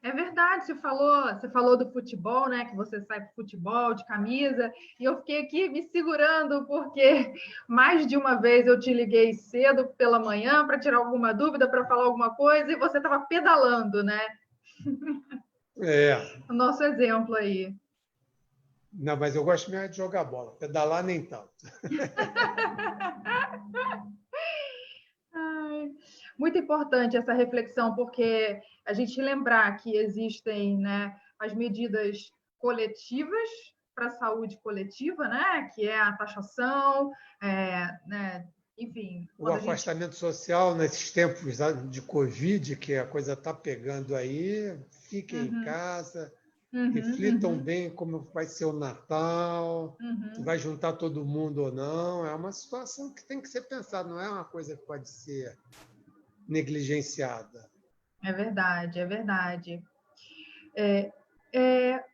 É verdade, você falou do futebol, né? Que você sai para futebol de camisa, e eu fiquei aqui me segurando, porque mais de uma vez eu te liguei cedo pela manhã para tirar alguma dúvida, para falar alguma coisa, e você estava pedalando, né? É, O nosso exemplo aí. não, mas eu gosto mesmo de jogar bola, pedalar nem tanto. Ai, muito importante essa reflexão, porque a gente lembrar que existem, né, as medidas coletivas para a saúde coletiva, né, que é a taxação, né, enfim, O quando a gente. afastamento social nesses tempos de Covid, que a coisa está pegando aí, fiquem em Uhum, casa, uhum, reflitam uhum, bem como vai ser o Natal, se uhum. vai juntar todo mundo ou não. É uma situação que tem que ser pensada, não é uma coisa que pode ser negligenciada. É verdade, é verdade.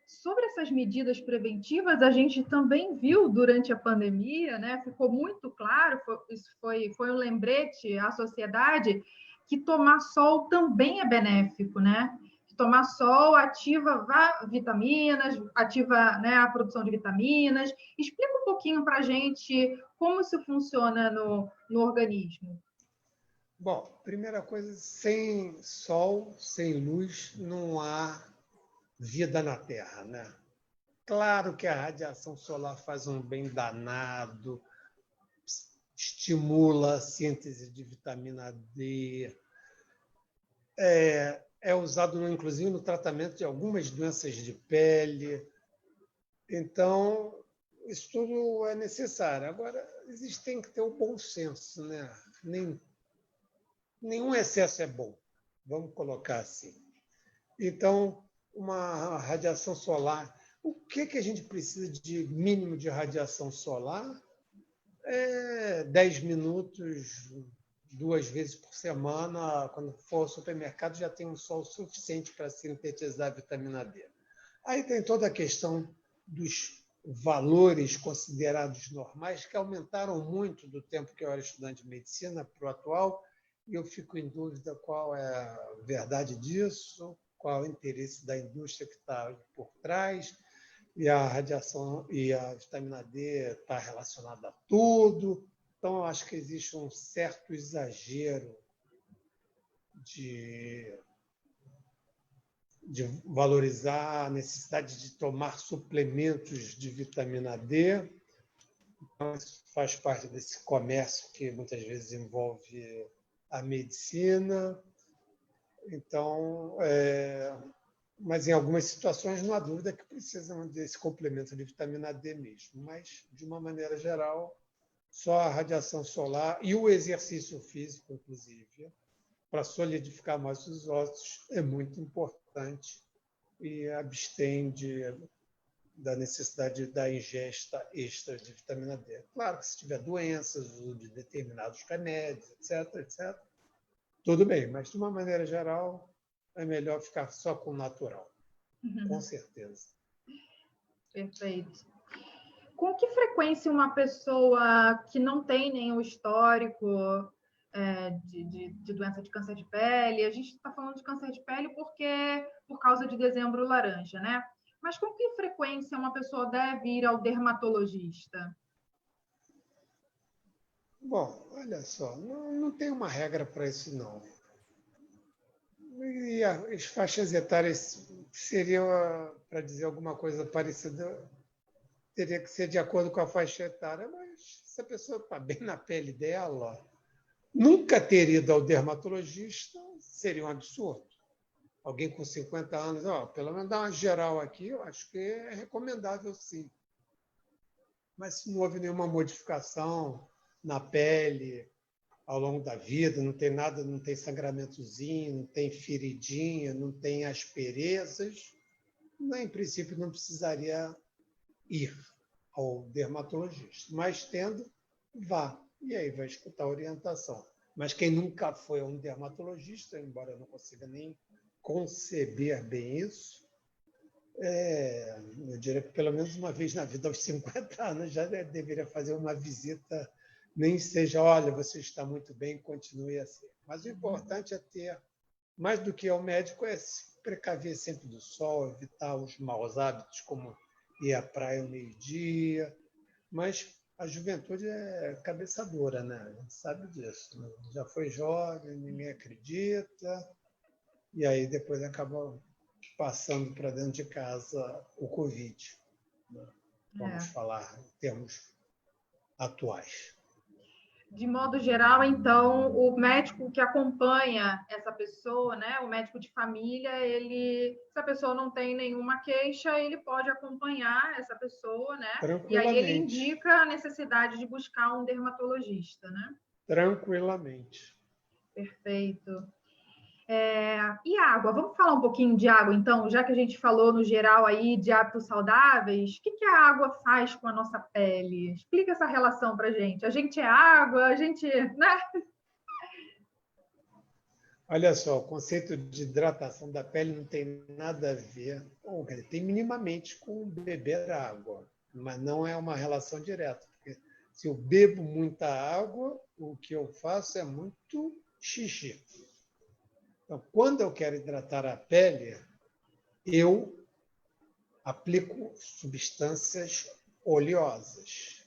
Sobre essas medidas preventivas, a gente também viu durante a pandemia, né? Ficou muito claro, isso foi um lembrete à sociedade, que tomar sol também é benéfico, né? Tomar sol ativa vitaminas, ativa, né, a produção de vitaminas. Explica um pouquinho para a gente como isso funciona no organismo. Bom, primeira coisa, sem sol, sem luz, não há vida na Terra, né? Claro que a radiação solar faz um bem danado, estimula a síntese de vitamina D, é usado, inclusive, no tratamento de algumas doenças de pele. Então, isso tudo é necessário. Agora, tem que ter o bom senso, né? Nenhum excesso é bom, vamos colocar assim. Então, uma radiação solar. O que a gente precisa de mínimo de radiação solar? 10 minutos, 2 vezes por semana. Quando for ao supermercado, já tem um sol suficiente para sintetizar a vitamina D. Aí tem toda a questão dos valores considerados normais, que aumentaram muito do tempo que eu era estudante de medicina para o atual, e eu fico em dúvida qual é a verdade disso, qual é o interesse da indústria que está por trás. E a radiação e a vitamina D está relacionada a tudo. Então, eu acho que existe um certo exagero de valorizar a necessidade de tomar suplementos de vitamina D. Então, isso faz parte desse comércio que muitas vezes envolve a medicina. Então, mas em algumas situações não há dúvida que precisam desse complemento de vitamina D mesmo. Mas, de uma maneira geral, só a radiação solar e o exercício físico, inclusive, para solidificar mais os ossos, é muito importante e abstém da necessidade da ingesta extra de vitamina D. Claro que se tiver doenças, uso de determinados remédios, etc., tudo bem, mas de uma maneira geral é melhor ficar só com o natural, com certeza. Perfeito. Com que frequência uma pessoa que não tem nenhum histórico de doença de câncer de pele, a gente está falando de câncer de pele por causa de Dezembro Laranja, né? Mas com que frequência uma pessoa deve ir ao dermatologista? Bom, olha só, não tem uma regra para isso, não. E as faixas etárias seriam, para dizer alguma coisa parecida, teria que ser de acordo com a faixa etária, mas se a pessoa está bem na pele dela, nunca ter ido ao dermatologista seria um absurdo. Alguém com 50 anos, pelo menos dar uma geral aqui, eu acho que é recomendável, sim. Mas se não houve nenhuma modificação na pele ao longo da vida, não tem nada, não tem sangramentozinho, não tem feridinha, não tem asperezas, em princípio não precisaria ir ao dermatologista. Mas tendo, vá. E aí vai escutar a orientação. Mas quem nunca foi a um dermatologista, embora eu não consiga nem conceber bem isso, eu diria que pelo menos uma vez na vida, aos 50 anos, já deveria fazer uma visita, nem seja, olha, você está muito bem, continue assim. Mas o importante é ter, mais do que ao médico, é se precaver sempre do sol, evitar os maus hábitos, como ir à praia ao meio-dia. Mas a juventude é cabeça dura, né? A gente sabe disso. Né? Já foi jovem, ninguém acredita, e aí depois acaba passando para dentro de casa o Covid. Né? Vamos falar em termos atuais. De modo geral, então, o médico que acompanha essa pessoa, né, o médico de família, se a pessoa não tem nenhuma queixa, ele pode acompanhar essa pessoa, né? E aí ele indica a necessidade de buscar um dermatologista, né? Tranquilamente. Perfeito. E água? Vamos falar um pouquinho de água, então, já que a gente falou no geral aí de hábitos saudáveis, o que a água faz com a nossa pele? Explica essa relação para a gente. A gente é água, a gente, né? Olha só, o conceito de hidratação da pele não tem nada a ver, tem minimamente com beber água, mas não é uma relação direta, porque se eu bebo muita água, o que eu faço é muito xixi. Então, quando eu quero hidratar a pele, eu aplico substâncias oleosas.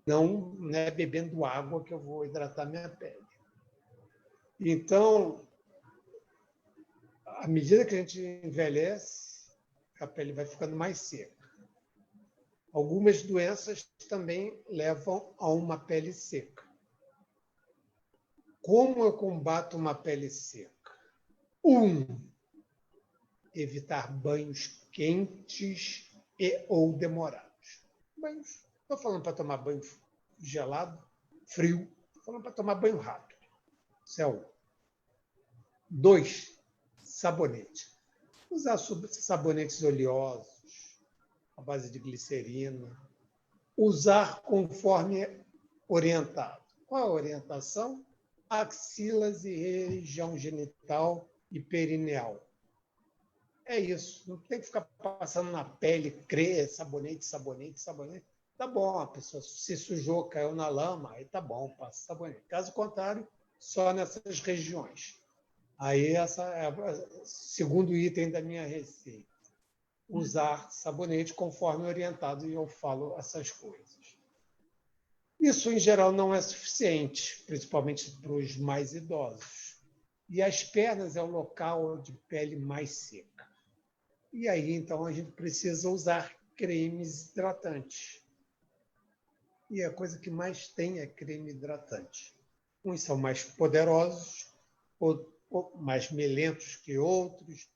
Não é bebendo água que eu vou hidratar minha pele. Então, à medida que a gente envelhece, a pele vai ficando mais seca. Algumas doenças também levam a uma pele seca. Como eu combato uma pele seca? Evitar banhos quentes ou demorados. Estou falando para tomar banho gelado, frio, estou falando para tomar banho rápido. Isso é 1. 2, sabonete. Usar sabonetes oleosos, à base de glicerina. Usar conforme orientado. Qual a orientação? Axilas e região genital e perineal. É isso. Não tem que ficar passando na pele, sabonete. Tá bom, a pessoa se sujou, caiu na lama, aí tá bom, passa sabonete. Caso contrário, só nessas regiões. Aí, essa é o segundo item da minha receita. usar sabonete conforme orientado, e eu falo essas coisas. Isso, em geral, não é suficiente, principalmente para os mais idosos. E as pernas é o local de pele mais seca. E aí, então, a gente precisa usar cremes hidratantes. E a coisa que mais tem é creme hidratante. Uns são mais poderosos, ou mais melentos que outros.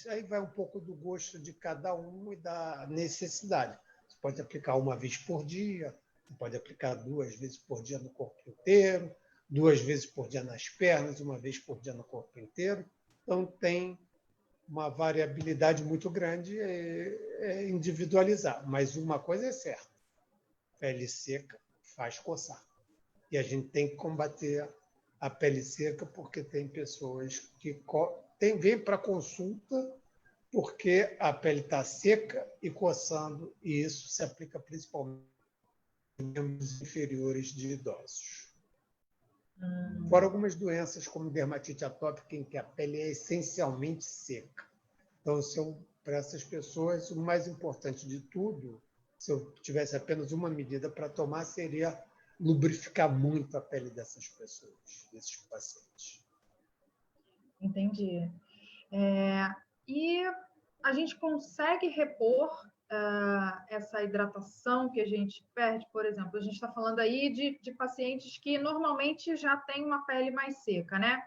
Aí vai um pouco do gosto de cada um e da necessidade. Você pode aplicar uma vez por dia, você pode aplicar 2 vezes por dia no corpo inteiro, 2 vezes por dia nas pernas, 1 vez por dia no corpo inteiro. Então, tem uma variabilidade muito grande, é individualizar. Mas uma coisa é certa, pele seca faz coçar. E a gente tem que combater a pele seca, porque tem pessoas que vêm para consulta porque a pele está seca e coçando, e isso se aplica principalmente em membros inferiores de idosos. Fora algumas doenças, como dermatite atópica, em que a pele é essencialmente seca. Então, para essas pessoas, o mais importante de tudo, se eu tivesse apenas uma medida para tomar, seria lubrificar muito a pele dessas pessoas, desses pacientes. Entendi. E a gente consegue repor essa hidratação que a gente perde, por exemplo, a gente está falando aí de pacientes que normalmente já têm uma pele mais seca, né?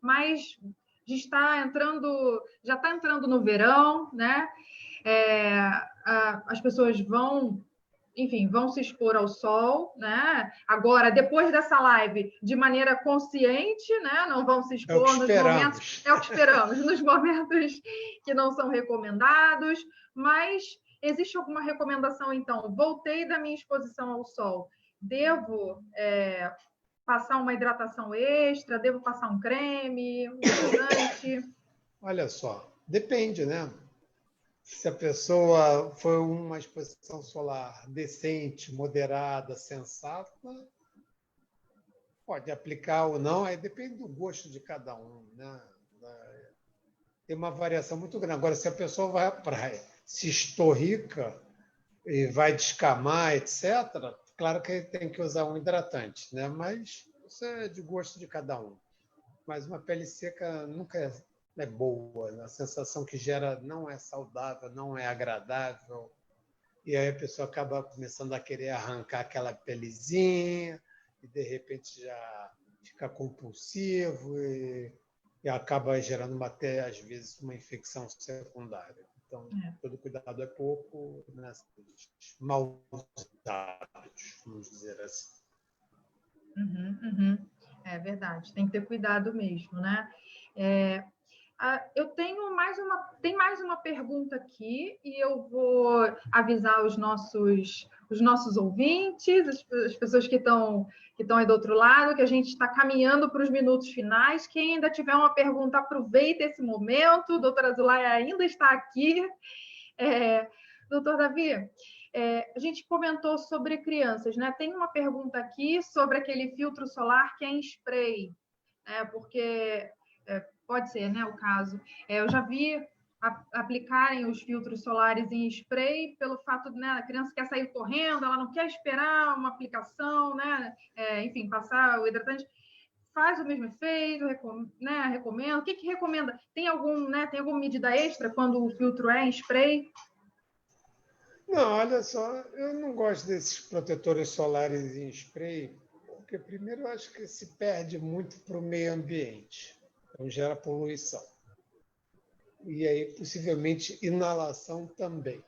Mas já está entrando no verão, né? As pessoas vão se expor ao sol, né? Agora, depois dessa live, de maneira consciente, né? Não vão se expor nos momentos... É o que esperamos, nos momentos que não são recomendados, mas existe alguma recomendação, então? Voltei da minha exposição ao sol, devo passar uma hidratação extra? Devo passar um creme, um hidratante? Olha só, depende, né? Se a pessoa foi uma exposição solar decente, moderada, sensata, pode aplicar ou não, aí depende do gosto de cada um, né? Tem uma variação muito grande. Agora, se a pessoa vai à praia, se estorrica e vai descamar, etc., claro que tem que usar um hidratante, né? Mas isso é de gosto de cada um. Mas uma pele seca nunca é boa, a sensação que gera não é saudável, não é agradável, e aí a pessoa acaba começando a querer arrancar aquela pelezinha, e de repente já fica compulsivo e acaba gerando até, às vezes, uma infecção secundária. Então, todo cuidado é pouco nesses maus hábitos, vamos dizer assim. É verdade, tem que ter cuidado mesmo, né? Eu tenho mais uma pergunta aqui e eu vou avisar os nossos ouvintes, as pessoas que estão aí do outro lado, que a gente está caminhando para os minutos finais. Quem ainda tiver uma pergunta, aproveita esse momento. Doutora Zulay ainda está aqui. Doutor Davi, a gente comentou sobre crianças, né? Tem uma pergunta aqui sobre aquele filtro solar que é em spray, porque pode ser, né, o caso. Eu já vi aplicarem os filtros solares em spray pelo fato de, né, a criança quer sair correndo, ela não quer esperar uma aplicação, né? Enfim, passar o hidratante. Faz o mesmo efeito, né? Recomenda. O que recomenda? Tem alguma medida extra quando o filtro é em spray? Não, olha só, eu não gosto desses protetores solares em spray, porque primeiro eu acho que se perde muito para o meio ambiente, então gera poluição. E aí, possivelmente, inalação também.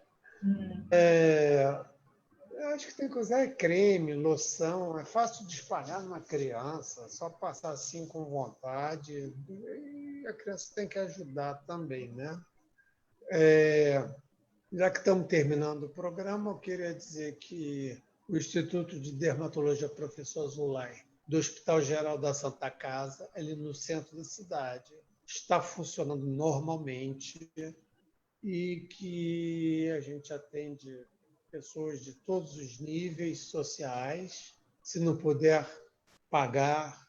Eu acho que tem que usar creme, loção, é fácil de espalhar numa criança, só passar assim com vontade, e a criança tem que ajudar também, né? Já que estamos terminando o programa, eu queria dizer que o Instituto de Dermatologia Professor Zulay, do Hospital Geral da Santa Casa, ali no centro da cidade, está funcionando normalmente e que a gente atende pessoas de todos os níveis sociais. Se não puder pagar,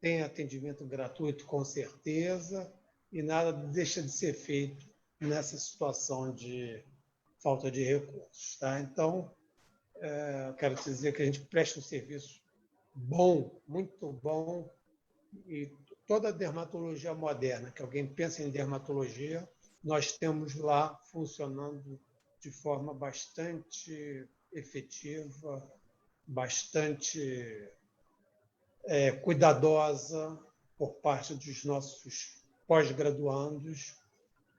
tem atendimento gratuito, com certeza, e nada deixa de ser feito nessa situação de falta de recursos. Tá? Então, quero dizer que a gente presta um serviço bom, muito bom, e toda a dermatologia moderna, que alguém pensa em dermatologia, nós temos lá funcionando de forma bastante efetiva, bastante cuidadosa por parte dos nossos pós-graduandos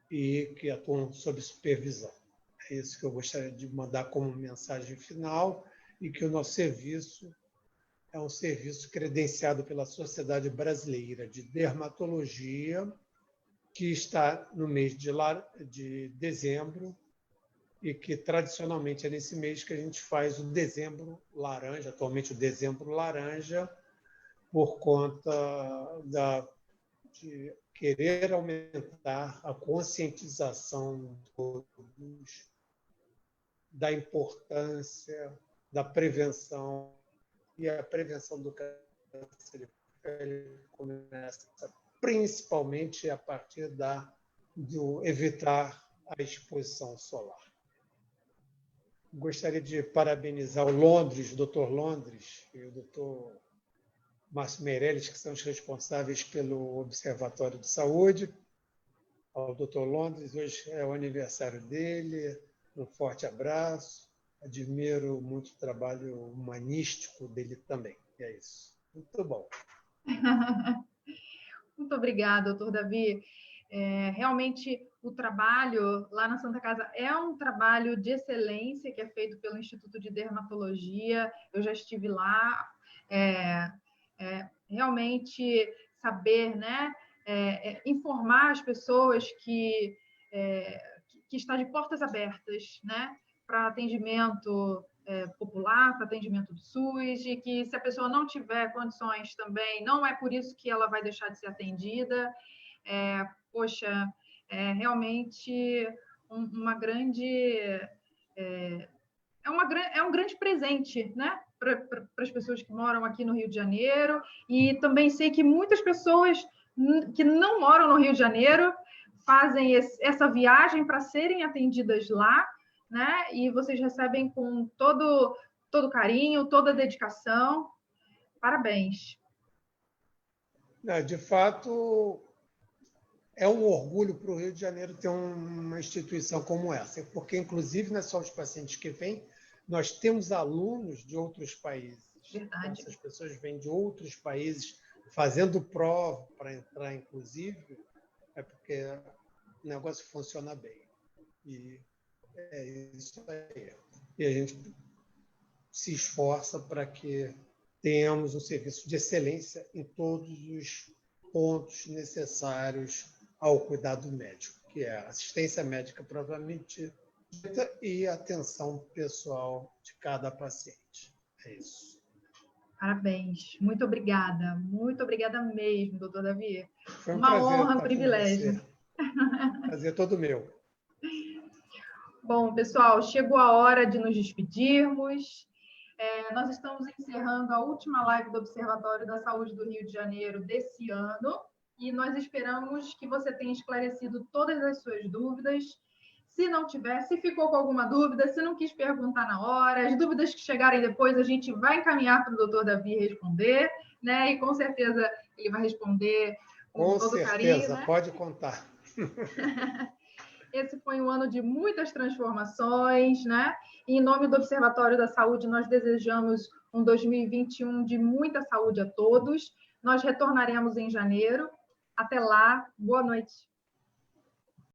e que atuam sob supervisão. É isso que eu gostaria de mandar como mensagem final, e que o nosso serviço é um serviço credenciado pela Sociedade Brasileira de Dermatologia, que está no mês de dezembro, e que tradicionalmente é nesse mês que a gente faz o dezembro laranja, atualmente o dezembro laranja, por conta de querer aumentar a conscientização de todos da importância da prevenção, e a prevenção do câncer de pele começa principalmente a partir do evitar a exposição solar. Gostaria de parabenizar o Dr. Londres e o Dr. Márcio Meirelles, que são os responsáveis pelo Observatório de Saúde. Ao Dr. Londres, hoje é o aniversário dele, um forte abraço. Admiro muito o trabalho humanístico dele também. E é isso. Muito bom. Muito obrigada, doutor Davi. Realmente, o trabalho lá na Santa Casa é um trabalho de excelência que é feito pelo Instituto de Dermatologia. Eu já estive lá. Realmente saber, né, informar as pessoas que está de portas abertas, né, para atendimento popular, para atendimento do SUS, e que se a pessoa não tiver condições também, não é por isso que ela vai deixar de ser atendida. Poxa, realmente uma grande... É um grande presente, né, para as pessoas que moram aqui no Rio de Janeiro, e também sei que muitas pessoas que não moram no Rio de Janeiro fazem essa viagem para serem atendidas lá, né, e vocês recebem com todo carinho, toda dedicação. Parabéns. De fato, é um orgulho para o Rio de Janeiro ter uma instituição como essa, porque, inclusive, não é só os pacientes que vêm, nós temos alunos de outros países. Verdade. Então, essas pessoas vêm de outros países fazendo prova para entrar, inclusive, é porque o negócio funciona bem. E é isso aí. E a gente se esforça para que tenhamos um serviço de excelência em todos os pontos necessários ao cuidado médico, que é a assistência médica propriamente dita e a atenção pessoal de cada paciente. É isso. Parabéns. Muito obrigada mesmo, doutor Davi. Foi um uma prazer honra, um estar privilégio. com você. Prazer todo meu. Bom, pessoal, chegou a hora de nos despedirmos. Nós estamos encerrando a última live do Observatório da Saúde do Rio de Janeiro desse ano, e nós esperamos que você tenha esclarecido todas as suas dúvidas. Se não tiver, se ficou com alguma dúvida, se não quis perguntar na hora, as dúvidas que chegarem depois a gente vai encaminhar para o doutor Davi responder, né? E com certeza ele vai responder com todo carinho, né? Pode contar. Esse foi um ano de muitas transformações, né? E em nome do Observatório da Saúde, nós desejamos um 2021 de muita saúde a todos. Nós retornaremos em janeiro. Até lá, boa noite.